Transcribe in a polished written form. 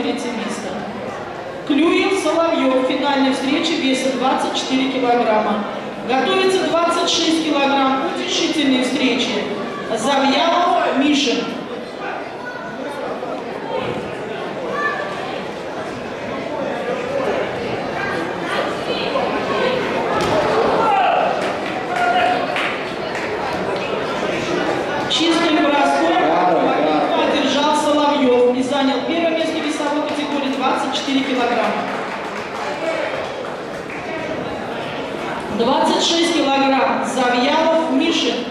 третье место. Клюев Соловьев в финальной встрече весом 24 килограмма. Готовится 26 килограмм утешительной встречи. Завьялов Мишин. Чистым броском одержал Соловьев и занял первое место в весовой категории 24 килограмма. 26 килограмм Завьялов Мишин.